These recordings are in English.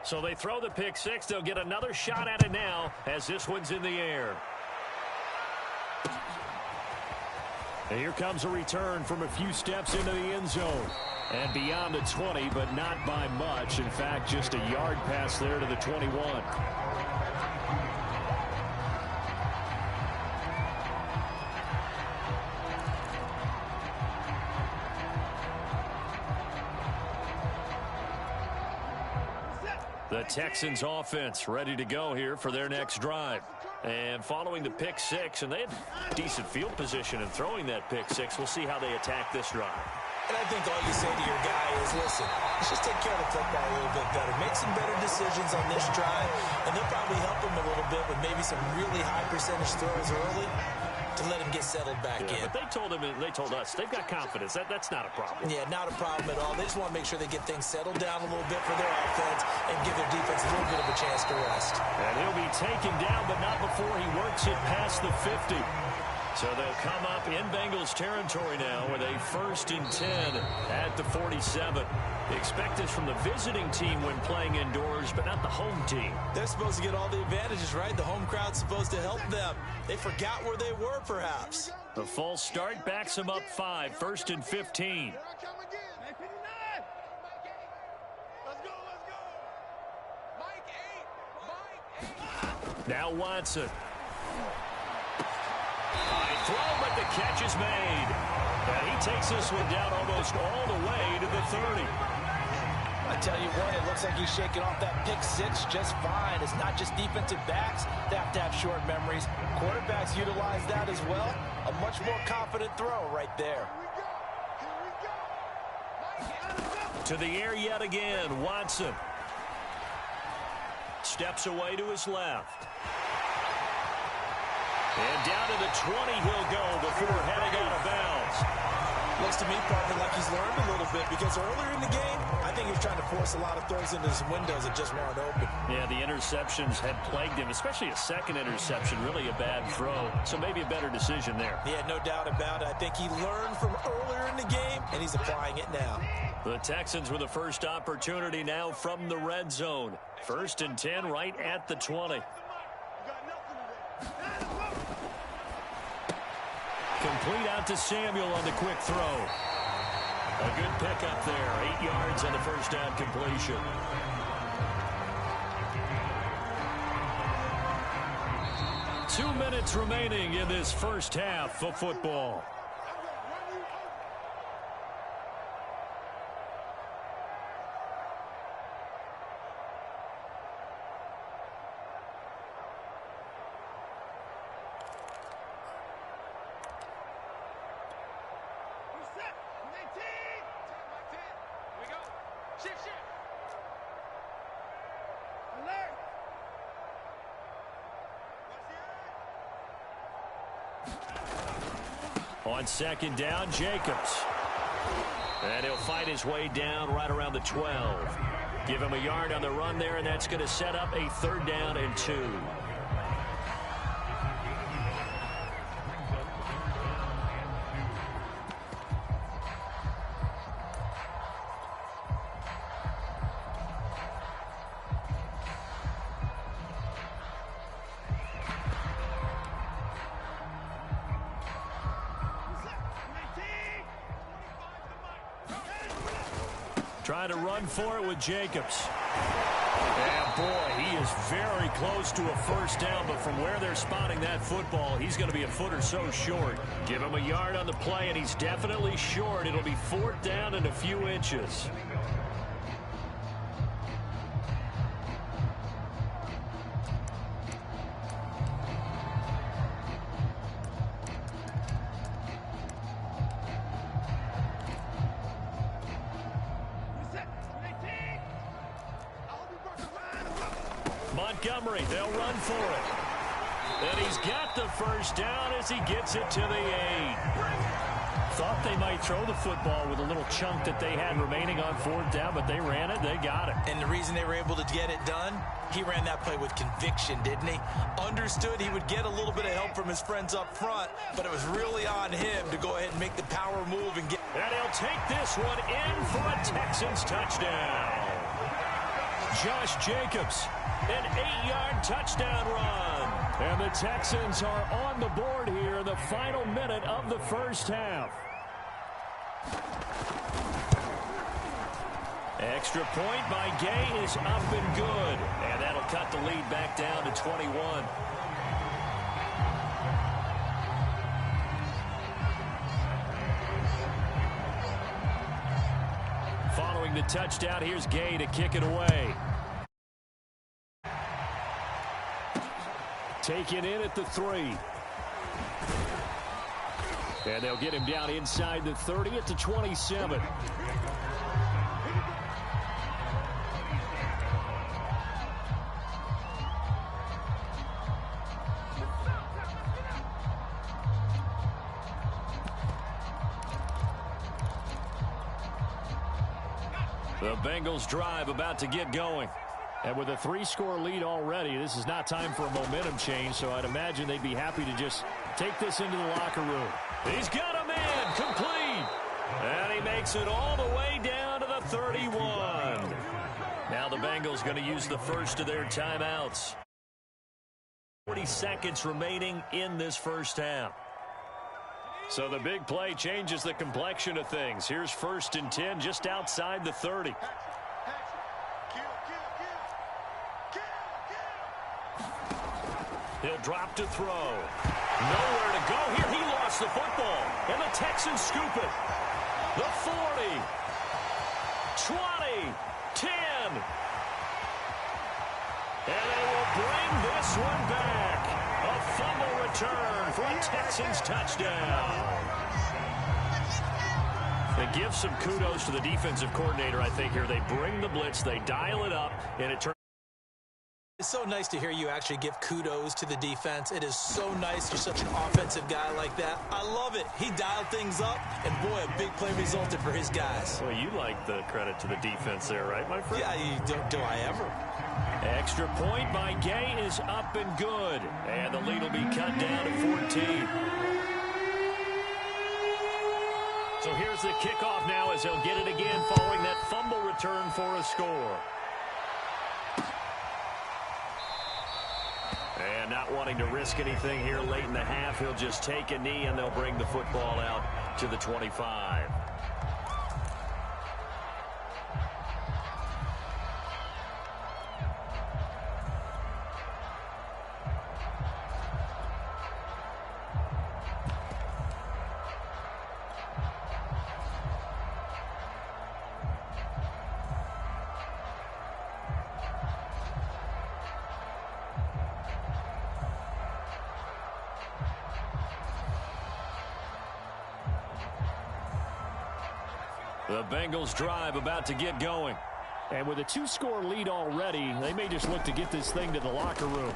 So they throw the pick six. They'll get another shot at it now as this one's in the air. And here comes a return from a few steps into the end zone. And beyond the 20, but not by much. In fact, just a yard pass there to the 21. The Texans offense ready to go here for their next drive. And following the pick six, and they had decent field position in throwing that pick six. We'll see how they attack this drive. And I think all you say to your guy is, listen, let's just take care of the football a little bit better. Make some better decisions on this drive, and they'll probably help him a little bit with maybe some really high percentage throws early to let him get settled back in. But they told us they've got confidence. That's not a problem. Yeah, not a problem at all. They just want to make sure they get things settled down a little bit for their offense and give their defense a little bit of a chance to rest. And he'll be taken down, but not before he works it past the 50. So they'll come up in Bengals territory now with a 1st and 10 at the 47. Expect this from the visiting team when playing indoors, but not the home team. They're supposed to get all the advantages, right? The home crowd's supposed to help them. They forgot where they were, perhaps. The false start backs them up 5, 1st and 15. Now Watson. High throw, but the catch is made. And he takes this one down almost all the way to the 30. I tell you what, it looks like he's shaking off that pick six just fine. It's not just defensive backs. They have to have short memories. Quarterbacks utilize that as well. A much more confident throw right there. To the air yet again, Watson. Steps away to his left. And down to the 20 he'll go before heading out of bounds. Looks to me, partner, like he's learned a little bit because earlier in the game, I think he was trying to force a lot of throws into some windows that just weren't open. Yeah, the interceptions had plagued him, especially a second interception, really a bad throw. So maybe a better decision there. Yeah, no doubt about it. I think he learned from earlier in the game, and he's applying it now. The Texans with the first opportunity now from the red zone. 1st and 10 right at the 20. Complete out to Samuel on the quick throw. A good pickup there. 8 yards on the first down completion. Two minutes remaining in this first half of football. On 2nd down, Jacobs. And he'll fight his way down right around the 12. Give him a yard on the run there, and that's going to set up a 3rd down and 2. Trying to run for it with Jacobs. And boy, he is very close to a 1st down, but from where they're spotting that football, he's going to be a foot or so short. Give him a yard on the play, and he's definitely short. It'll be 4th down and a few inches. Montgomery, they'll run for it. And he's got the 1st down as he gets it to the 8. Thought they might throw the football with a little chunk that they had remaining on fourth down, but they ran it. They got it. And the reason they were able to get it done, he ran that play with conviction, didn't he? Understood he would get a little bit of help from his friends up front, but it was really on him to go ahead and make the power move and get. And he'll take this one in for a Texans touchdown. Josh Jacobs, an 8-yard touchdown run. And the Texans are on the board here in the final minute of the first half. Extra point by Gay is up and good. And that'll cut the lead back down to 21. Following the touchdown, here's Gay to kick it away. Taken in at the 3. And they'll get him down inside the 30 at the 27. The Bengals drive about to get going. And with a 3-score lead already, this is not time for a momentum change, so I'd imagine they'd be happy to just take this into the locker room. He's got a man complete. And he makes it all the way down to the 31. Now the Bengals going to use the first of their timeouts. 40 seconds remaining in this first half. So the big play changes the complexion of things. Here's 1st and 10 just outside the 30. He'll drop to throw. Nowhere to go here. He lost the football. And the Texans scoop it. The 40. 20. 10. And they will bring this one back. A fumble return for a Texans touchdown. They give some kudos to the defensive coordinator, I think, here. They bring the blitz. They dial it up. And it turns. It's so nice to hear you actually give kudos to the defense. It is so nice you're such an offensive guy like that. I love it. He dialed things up, and boy, a big play resulted for his guys. Well, you like the credit to the defense there, right, my friend? Yeah, do I ever? Extra point by Gay is up and good. And the lead will be cut down to 14. So here's the kickoff now as they'll get it again following that fumble return for a score. And not wanting to risk anything here late in the half, he'll just take a knee and they'll bring the football out to the 25. The Bengals drive about to get going. And with a 2-score lead already, they may just look to get this thing to the locker room.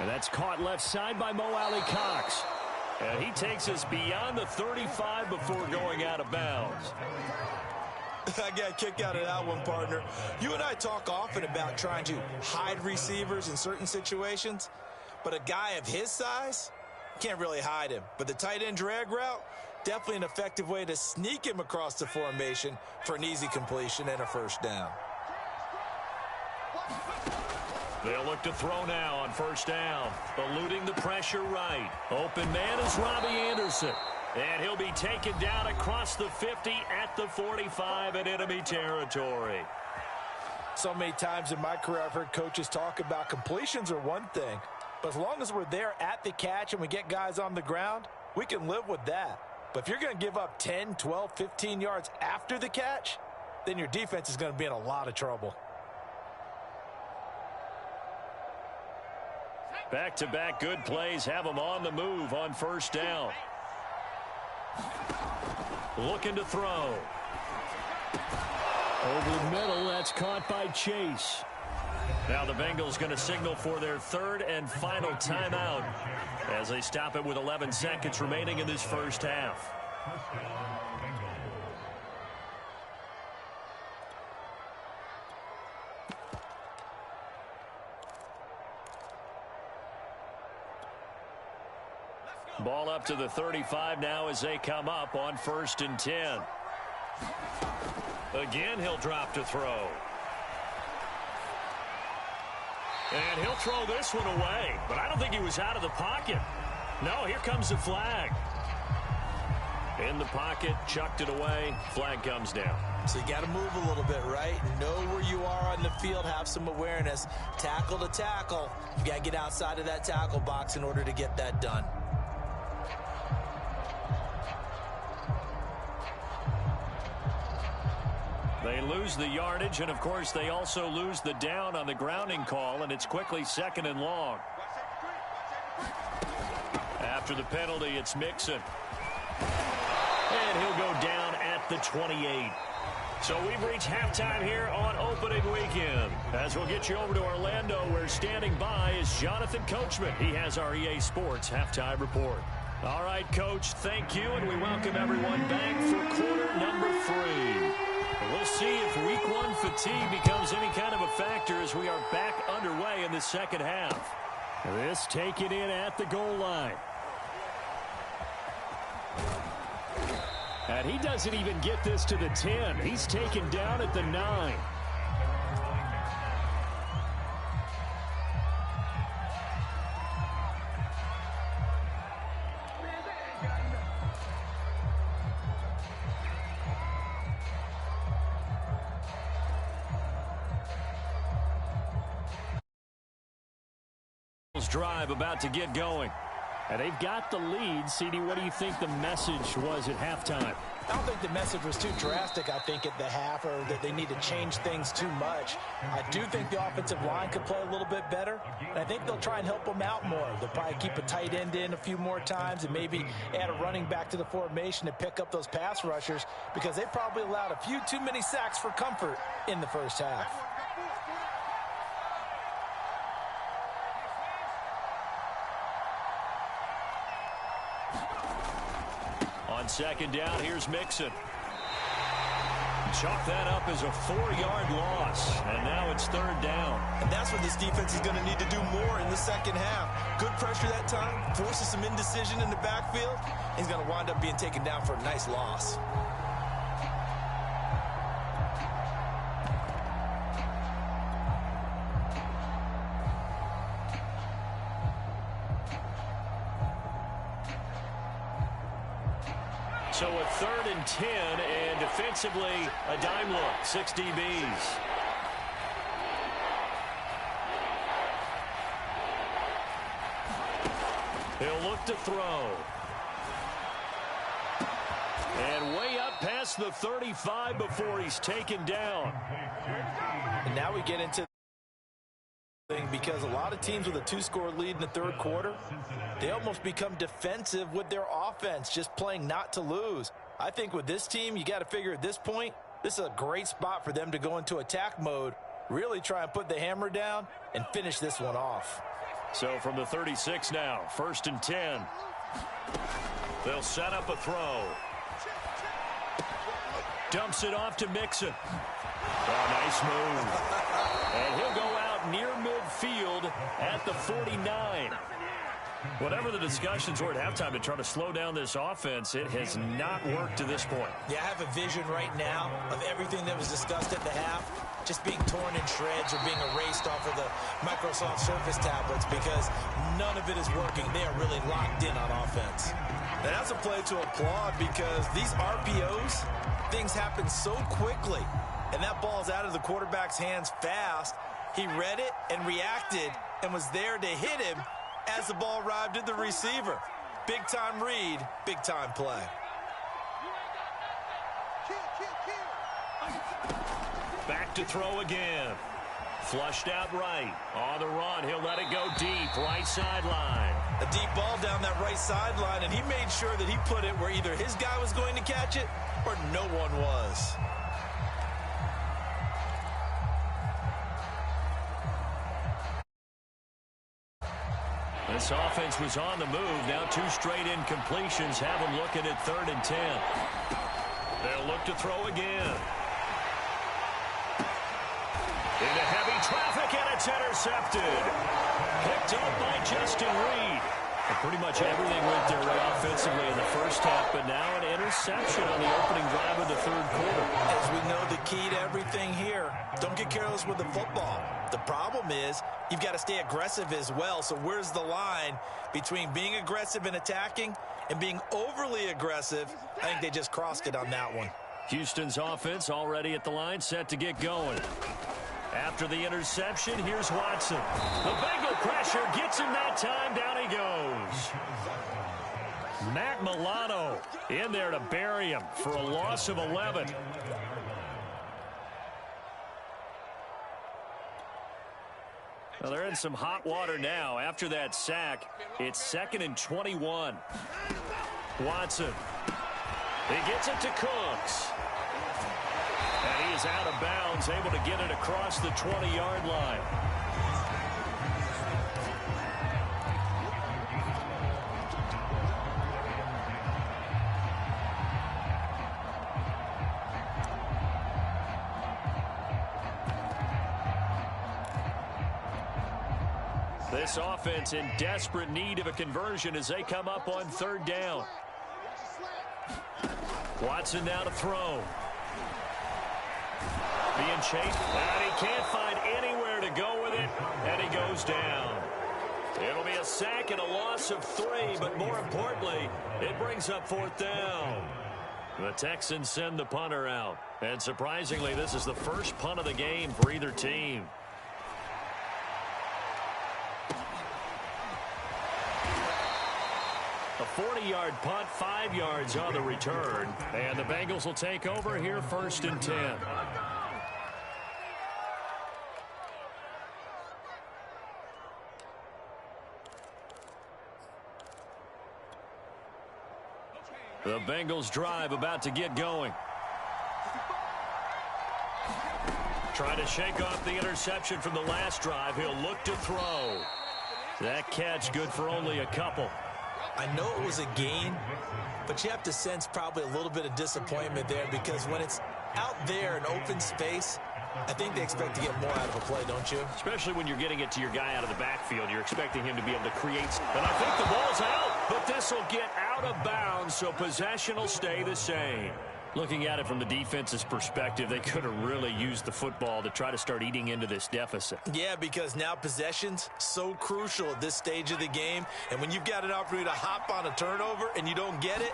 And that's caught left side by Mo Alley-Cox. And he takes us beyond the 35 before going out of bounds. I got a kick out of that one, partner. You and I talk often about trying to hide receivers in certain situations, but a guy of his size can't really hide him. But the tight end drag route, definitely an effective way to sneak him across the formation for an easy completion and a first down. They'll look to throw now on first down. Eluding the pressure right. Open man is Robbie Anderson. And he'll be taken down across the 50 at the 45 in enemy territory. So many times in my career I've heard coaches talk about completions are one thing. But as long as we're there at the catch and we get guys on the ground, we can live with that. But if you're going to give up 10, 12, 15 yards after the catch, then your defense is going to be in a lot of trouble. Back-to-back good plays have them on the move on first down. Looking to throw. Over the middle, that's caught by Chase. Now the Bengals going to signal for their third and final timeout as they stop it with 11 seconds remaining in this first half. Ball up to the 35 now as they come up on 1st and 10. Again, he'll drop to throw. And he'll throw this one away, but I don't think he was out of the pocket. No, here comes the flag. In the pocket, chucked it away, flag comes down. So you got to move a little bit, right? Know where you are on the field, have some awareness. Tackle to tackle. You got to get outside of that tackle box in order to get that done. They lose the yardage, and, of course, they also lose the down on the grounding call, and it's quickly 2nd and long. After the penalty, it's Mixon. And he'll go down at the 28. So we've reached halftime here on opening weekend. As we'll get you over to Orlando, where standing by is Jonathan Coachman. He has our EA Sports halftime report. All right, Coach, thank you, and we welcome everyone back for quarter number 3. We'll see if week 1 fatigue becomes any kind of a factor as we are back underway in the second half. This taken in at the goal line. And he doesn't even get this to the 10. He's taken down at the 9. Drive about to get going. And they've got the lead. CD, what do you think the message was at halftime? I don't think the message was too drastic, I think, at the half, or that they need to change things too much. I do think the offensive line could play a little bit better, and I think they'll try and help them out more. They'll probably keep a tight end in a few more times and maybe add a running back to the formation to pick up those pass rushers, because they probably allowed a few too many sacks for comfort in the first half. On 2nd down, here's Mixon. Chalk that up as a 4-yard loss, and now it's 3rd down. And that's what this defense is going to need to do more in the second half. Good pressure that time, forces some indecision in the backfield. He's going to wind up being taken down for a nice loss. So a 3rd and 10, and defensively, a dime look, 6 DBs. He'll look to throw. And way up past the 35 before he's taken down. And now we get into because a lot of teams with a 2-score lead in the 3rd quarter, they almost become defensive with their offense, just playing not to lose. I think with this team, you got to figure at this point, this is a great spot for them to go into attack mode, really try and put the hammer down and finish this one off. So from the 36 now, 1st and 10. They'll set up a throw. Dumps it off to Mixon. Oh, nice move. And he'll go out near midfield at the 49. Whatever the discussions were at halftime to try to slow down this offense, it has not worked to this point. Yeah, I have a vision right now of everything that was discussed at the half just being torn in shreds or being erased off of the Microsoft Surface tablets, because none of it is working. They are really locked in on offense. And that's a play to applaud, because these RPOs, things happen so quickly. And that ball's out of the quarterback's hands fast. He read it and reacted and was there to hit him as the ball arrived at the receiver. Big-time read, big-time play. Back to throw again. Flushed out right. On the run, he'll let it go deep, right sideline. A deep ball down that right sideline, and he made sure that he put it where either his guy was going to catch it or no one was. This offense was on the move. Now 2 straight incompletions have them looking at 3rd and 10. They'll look to throw again. Into heavy traffic, and it's intercepted. Picked up by Justin Reed. And pretty much everything went their way offensively in the first half, but now an interception on the opening drive of the 3rd quarter. As we know, the key to everything here, don't get careless with the football. The problem is you've got to stay aggressive as well. So where's the line between being aggressive and attacking and being overly aggressive? I think they just crossed it on that one. Houston's offense already at the line, set to get going. After the interception, here's Watson. The Bengal pressure gets him that time. Down he goes. Matt Milano in there to bury him for a loss of 11. Well, they're in some hot water now. After that sack, it's 2nd and 21. Watson. He gets it to Cooks. And he is out of bounds, able to get it across the 20-yard line. This offense in desperate need of a conversion as they come up on 3rd down. Watson now to throw. Being chased, and he can't find anywhere to go with it, and he goes down. It'll be a sack and a loss of 3, but more importantly, it brings up 4th down. The Texans send the punter out, and surprisingly, this is the first punt of the game for either team. A 40-yard punt, 5 yards on the return, and the Bengals will take over here 1st and 10. The Bengals drive about to get going. Trying to shake off the interception from the last drive. He'll look to throw. That catch good for only a couple. I know it was a gain, but you have to sense probably a little bit of disappointment there because when it's out there in open space, I think they expect to get more out of a play, don't you? Especially when you're getting it to your guy out of the backfield. You're expecting him to be able to create. And I think the ball's out, but this will get out of bounds, so possession will stay the same. Looking at it from the defense's perspective, they could have really used the football to try to start eating into this deficit. Yeah, because now possession's so crucial at this stage of the game. And when you've got an opportunity to hop on a turnover and you don't get it,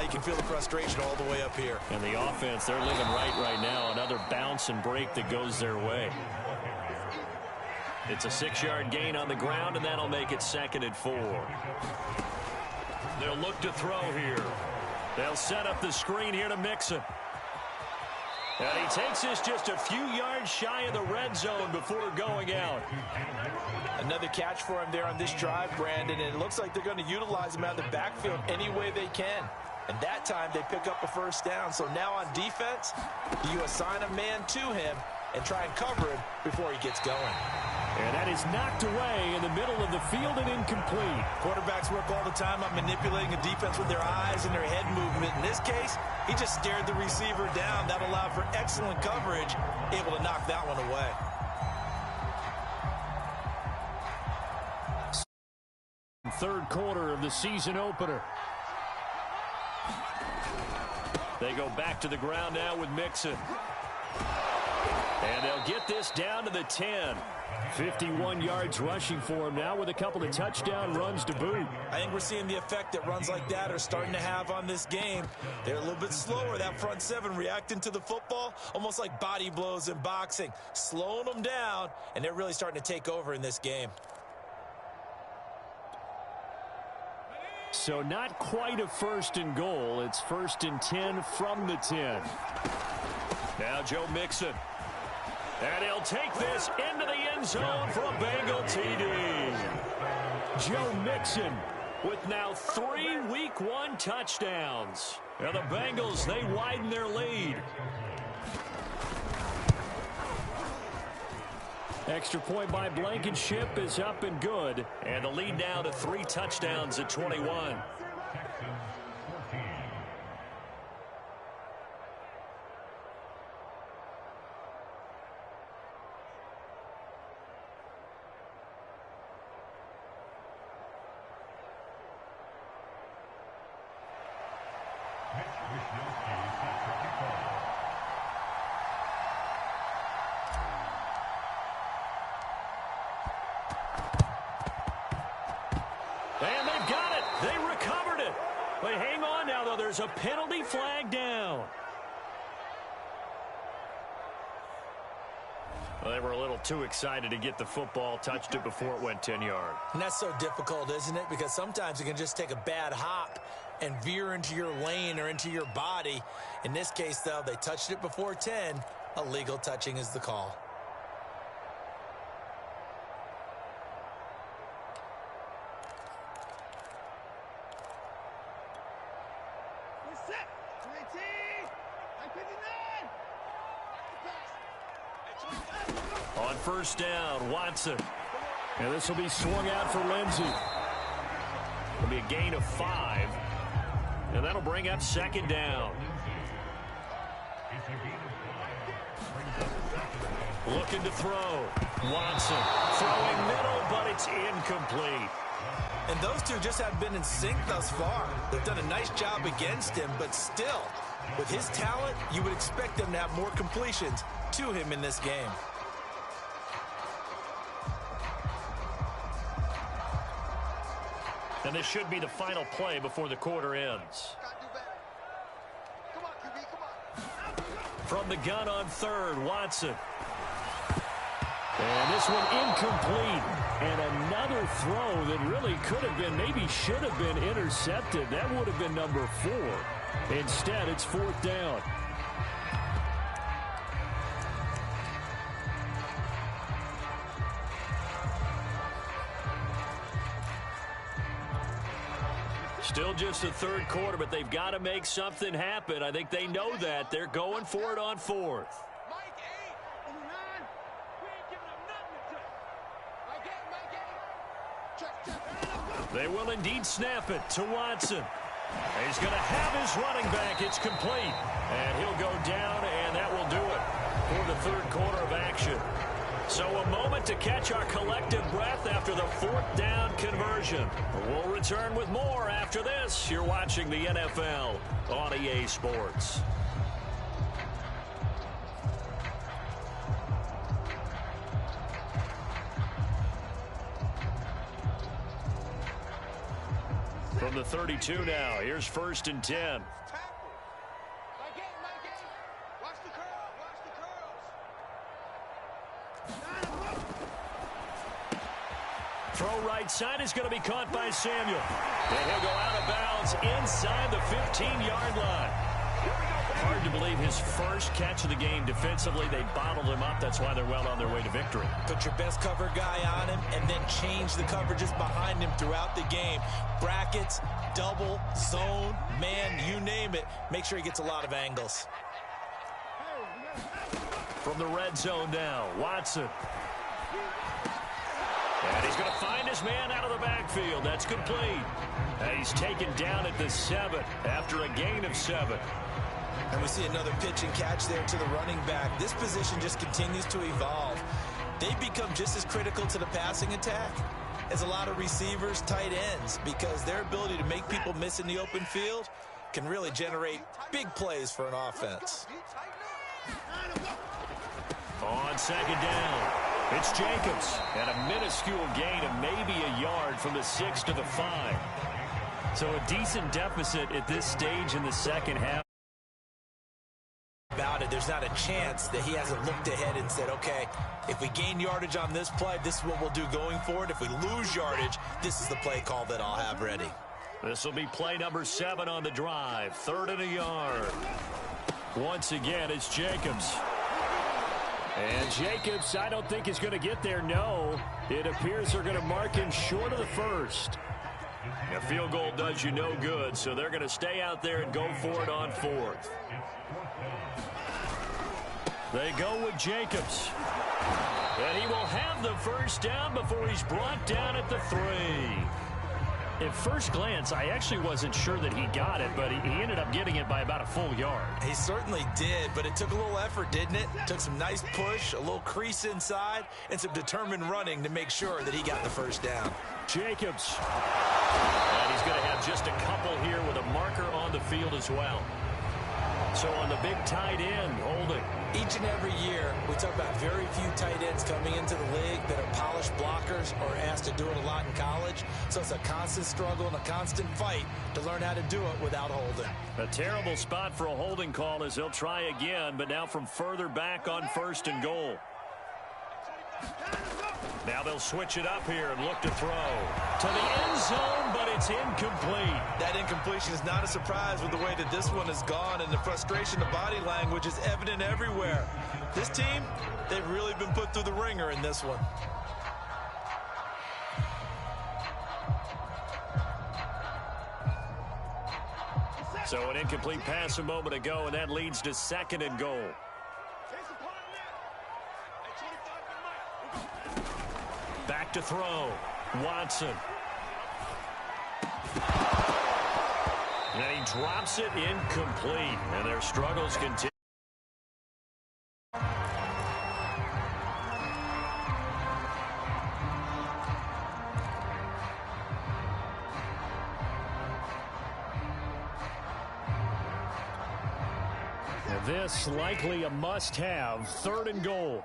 you can feel the frustration all the way up here. And the offense, they're living right now. Another bounce and break that goes their way. It's a 6-yard gain on the ground, and that'll make it 2nd and 4. They'll look to throw here. They'll set up the screen here to Mixon. And he takes this just a few yards shy of the red zone before going out. Another catch for him there on this drive, Brandon, and it looks like they're going to utilize him out of the backfield any way they can. And that time they pick up a 1st down. So now on defense, you assign a man to him and try and cover him before he gets going. And that is knocked away in the middle of the field and incomplete. Quarterbacks work all the time on manipulating a defense with their eyes and their head movement. In this case, he just stared the receiver down. That allowed for excellent coverage, able to knock that one away. Third quarter of the season opener. They go back to the ground now with Mixon. And they'll get this down to the 10. 51 yards rushing for him now with a couple of touchdown runs to boot. I think we're seeing the effect that runs like that are starting to have on this game. They're a little bit slower, that front 7 reacting to the football, almost like body blows in boxing, slowing them down, and they're really starting to take over in this game. So not quite a 1st and goal. It's 1st and 10 from the 10. Now Joe Mixon. And he'll take this into the end zone for a Bengal TD. Joe Mixon with now 3 Week 1 touchdowns. And the Bengals, they widen their lead. Extra point by Blankenship is up and good. And the lead now to 3 touchdowns at 21. And they've got it. They recovered it. But hang on now, though. There's a penalty flag down. Well, they were a little too excited to get the football, touched it before it went 10 yards. And that's so difficult, isn't it? Because sometimes you can just take a bad hop and veer into your lane or into your body. In this case, though, they touched it before 10. Illegal touching is the call. On first down, Watson. And this will be swung out for Lindsey. It'll be a gain of 5. And that'll bring up second down. Looking to throw. Watson throwing middle, but it's incomplete. And those two just haven't been in sync thus far. They've done a nice job against him, but still, with his talent, you would expect them to have more completions to him in this game. And this should be the final play before the quarter ends. From the gun on third, Watson. And this one incomplete. And another throw that really could have been, maybe should have been intercepted. That would have been number 4. Instead, it's fourth down. Still just the third quarter, but they've got to make something happen. I think they know that. They're going for it on fourth. They will indeed snap it to Watson. He's going to have his running back. It's complete. And he'll go down, and that will do it for the third quarter of action. So a moment to catch our collective breath after the fourth down conversion. We'll return with more after this. You're watching the NFL on EA Sports. From the 32 now, here's first and 10. Throw right side is going to be caught by Samuel. And he'll go out of bounds inside the 15-yard line. Hard to believe his first catch of the game defensively. They bottled him up. That's why they're well on their way to victory. Put your best cover guy on him and then change the coverages behind him throughout the game. Brackets, double, zone, man, you name it. Make sure he gets a lot of angles. From the red zone now, Watson. And he's going to find his man out of the backfield. That's complete. And he's taken down at the 7 after a gain of 7. And we see another pitch and catch there to the running back. This position just continues to evolve. They become just as critical to the passing attack as a lot of receivers, tight ends, because their ability to make people miss in the open field can really generate big plays for an offense. On second down, it's Jacobs. And a minuscule gain of maybe a yard from the 6 to the 5. So a decent deficit at this stage in the second half. About it, there's not a chance that he hasn't looked ahead and said, okay, if we gain yardage on this play, this is what we'll do going forward. If we lose yardage, this is the play call that I'll have ready. This will be play number 7 on the drive. 3rd and a yard. Once again, it's Jacobs. And Jacobs, I don't think is going to get there. No, it appears they're going to mark him short of the first. A field goal does you no good, so they're going to stay out there and go for it on 4th. They go with Jacobs. And he will have the first down before he's brought down at the 3. At first glance, I actually wasn't sure that he got it, but he ended up getting it by about a full yard. He certainly did, but it took a little effort, didn't it? Took some nice push, a little crease inside, and some determined running to make sure that he got the first down. Jacobs. And he's going to have just a couple here with a marker on the field as well. So on the big tight end, holding. Each and every year, we talk about very few tight ends coming into the league that are polished blockers or asked to do it a lot in college. So it's a constant struggle and a constant fight to learn how to do it without holding. A terrible spot for a holding call as he'll try again, but now from further back on 1st and goal. Now they'll switch it up here and look to throw to the end zone, but it's incomplete. That incompletion is not a surprise with the way that this one has gone, and the frustration of body language is evident everywhere. This team, they've really been put through the ringer in this one. So an incomplete pass a moment ago, and that leads to 2nd and goal. Back to throw. Watson. And he drops it incomplete. And their struggles continue. And this likely a must-have. 3rd and goal.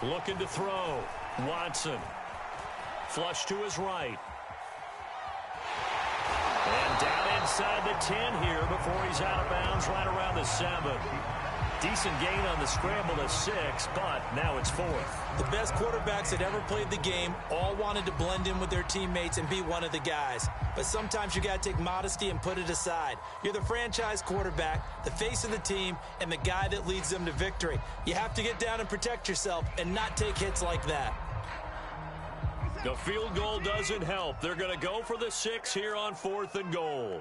Looking to throw. Watson. Flush to his right. And down inside the 10 here before he's out of bounds right around the 7. Decent gain on the scramble to 6, but now it's 4th. The best quarterbacks that ever played the game all wanted to blend in with their teammates and be one of the guys. But sometimes you got to take modesty and put it aside. You're the franchise quarterback, the face of the team, and the guy that leads them to victory. You have to get down and protect yourself and not take hits like that. The field goal doesn't help. They're going to go for the 6 here on 4th and goal.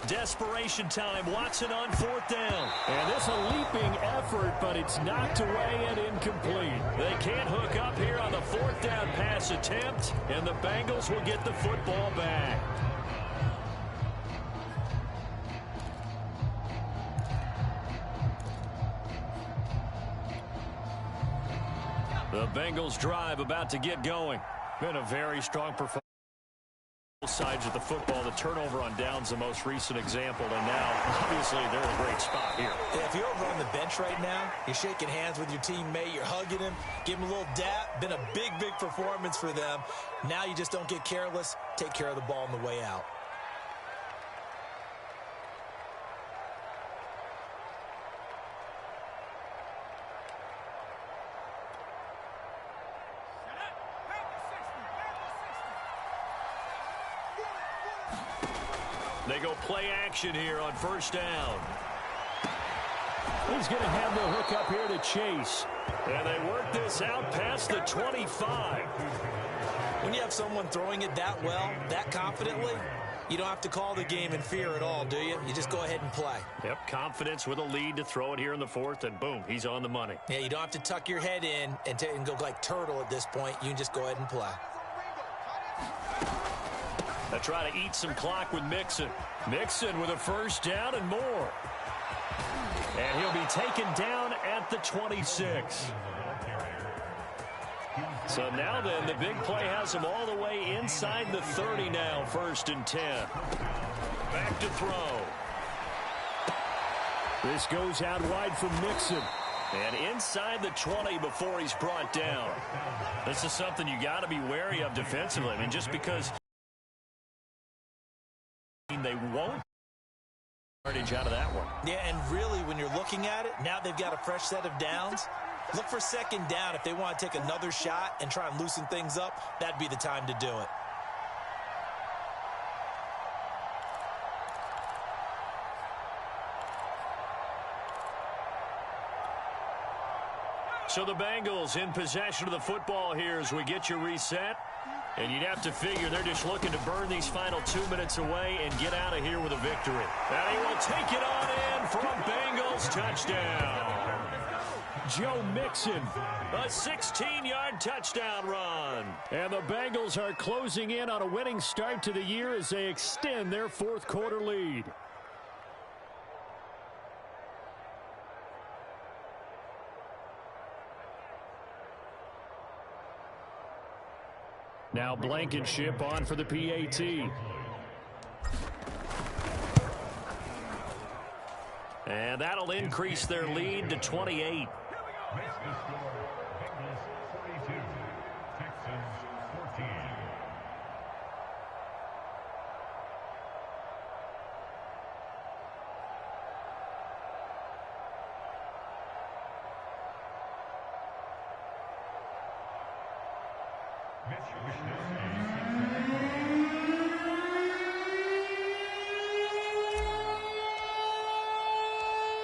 Desperation time. Watson on 4th down. And this a leaping effort, but it's knocked away and incomplete. They can't hook up here on the 4th down pass attempt, and the Bengals will get the football back. The Bengals drive about to get going. Been a very strong performance. Sides of the football. The turnover on downs the most recent example, and now obviously they're in a great spot here. Yeah, if you're over on the bench right now, you're shaking hands with your teammate, you're hugging him, give him a little dap. Been a big performance for them. Now you just don't get careless. Take care of the ball on the way out. They go play action here on 1st down. He's going to have the hook up here to Chase. And they work this out past the 25. When you have someone throwing it that well, that confidently, you don't have to call the game in fear at all, do you? You just go ahead and play. Yep, confidence with a lead to throw it here in the 4th, and boom, he's on the money. Yeah, you don't have to tuck your head in and go like turtle at this point. You can just go ahead and play. They try to eat some clock with Mixon. Mixon with a 1st down and more. And he'll be taken down at the 26. So now then, the big play has him all the way inside the 30 now, 1st and 10. Back to throw. This goes out wide for Mixon. And inside the 20 before he's brought down. This is something you got to be wary of defensively. I mean, just because they won't yardage out of that one. Yeah, and really, when you're looking at it, now they've got a fresh set of downs. Look for 2nd down if they want to take another shot and try and loosen things up. That'd be the time to do it. So the Bengals in possession of the football here as we get you reset. And you'd have to figure they're just looking to burn these final 2 minutes away and get out of here with a victory. And he will take it on in for a Bengals touchdown. Joe Mixon, a 16-yard touchdown run. And the Bengals are closing in on a winning start to the year as they extend their fourth quarter lead. Now Blankenship on for the PAT. And that'll increase their lead to 28.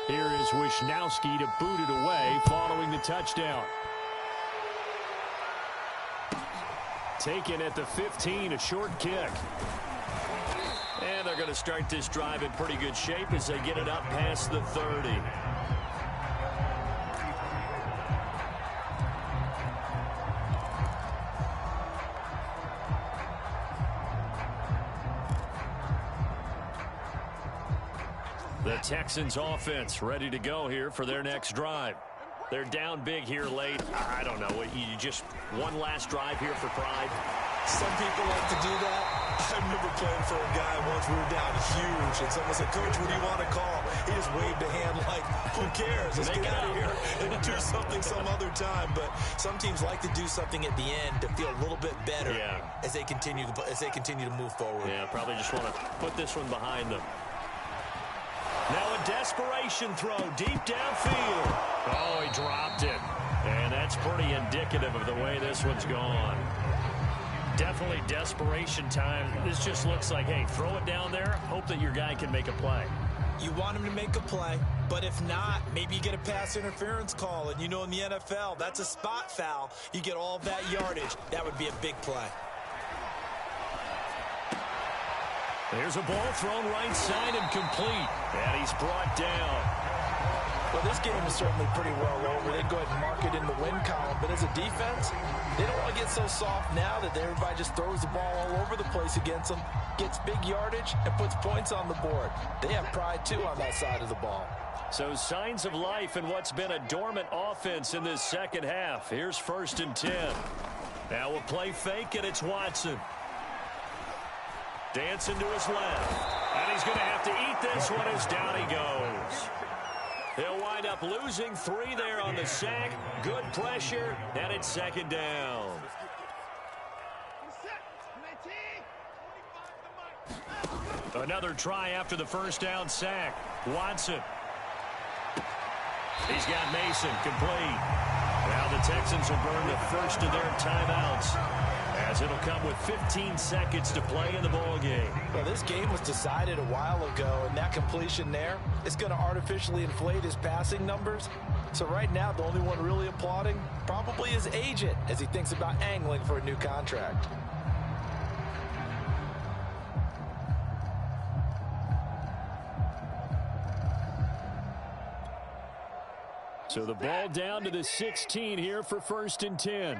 Here is Wisnowski to boot it away following the touchdown. Taken at the 15, a short kick. And they're going to start this drive in pretty good shape as they get it up past the 30. The Texans offense ready to go here for their next drive. They're down big here late. I don't know. You just one last drive here for pride. Some people like to do that. I remember playing for a guy once. We were down huge, and someone said, "Coach, what do you want to call?" He just waved a hand like, "Who cares? Let's get out of here and do something some other time." But some teams like to do something at the end to feel a little bit better as they continue to move forward. Yeah, probably just want to put this one behind them. Now a desperation throw deep downfield. Oh, he dropped it. And that's pretty indicative of the way this one's gone. Definitely desperation time. This just looks like, hey, throw it down there, hope that your guy can make a play. You want him to make a play, but if not, maybe you get a pass interference call. And you know in the NFL, that's a spot foul. You get all that yardage. That would be a big play. There's a ball thrown right side and complete. And he's brought down. Well, this game is certainly pretty well over. They go ahead and mark it in the win column. But as a defense, they don't want to get so soft now that everybody just throws the ball all over the place against them, gets big yardage, and puts points on the board. They have pride, too, on that side of the ball. So signs of life in what's been a dormant offense in this second half. Here's 1st and 10. Now we'll play fake, and it's Watson. Dancing to his left. And he's going to have to eat this one as down he goes. He'll wind up losing 3 there on the sack. Good pressure, and it's 2nd down. Another try after the 1st down sack. Watson. He's got Mason complete. Now the Texans will burn the first of their timeouts, as it'll come with 15 seconds to play in the ball game. Well, this game was decided a while ago, and that completion there is going to artificially inflate his passing numbers. So right now, the only one really applauding probably his agent as he thinks about angling for a new contract. So the ball down to the 16 here for 1st and 10.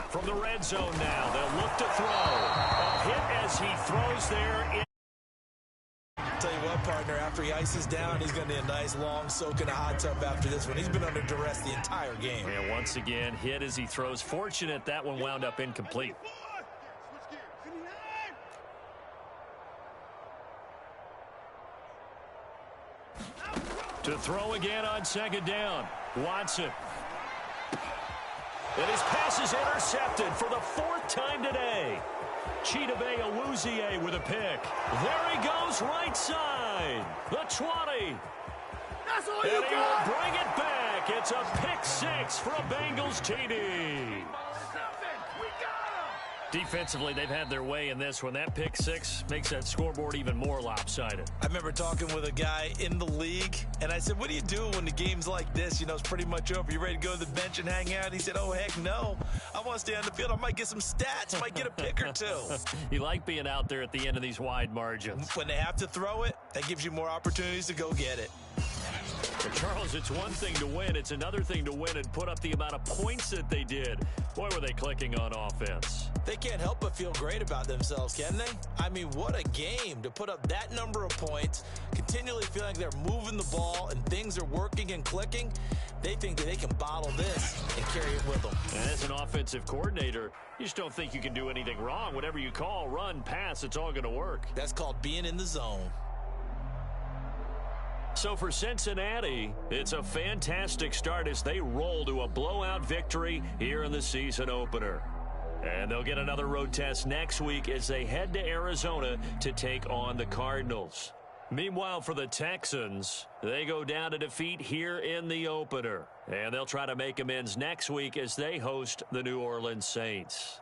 From the red zone now, they'll look to throw. A hit as he throws there. Tell you what, partner, after he ices down, he's going to need a nice long soak in a hot tub after this one. He's been under duress the entire game. And once again, hit as he throws. Fortunate that one wound up incomplete. To throw again on 2nd down. Watson. And his pass is intercepted for the 4th time today. Chidobe Awuzie with a pick. There he goes right side. The 20. That's all and you he got. will bring it back. It's a pick 6 for a Bengals TD. Defensively, they've had their way in this one. That pick six makes that scoreboard even more lopsided. I remember talking with a guy in the league, and I said, what do you do when the game's like this? You know, it's pretty much over. You ready to go to the bench and hang out? He said, oh, heck no. I want to stay on the field. I might get some stats. I might get a pick or two. You like being out there at the end of these wide margins. When they have to throw it, that gives you more opportunities to go get it. For Charles, it's one thing to win. It's another thing to win and put up the amount of points that they did. Boy, were they clicking on offense. They can't help but feel great about themselves, can they? I mean, what a game to put up that number of points, continually feeling like they're moving the ball and things are working and clicking. They think that they can bottle this and carry it with them. And as an offensive coordinator, you just don't think you can do anything wrong. Whatever you call, run, pass, it's all going to work. That's called being in the zone. So for Cincinnati, it's a fantastic start as they roll to a blowout victory here in the season opener. And they'll get another road test next week as they head to Arizona to take on the Cardinals. Meanwhile, for the Texans, they go down to defeat here in the opener. And they'll try to make amends next week as they host the New Orleans Saints.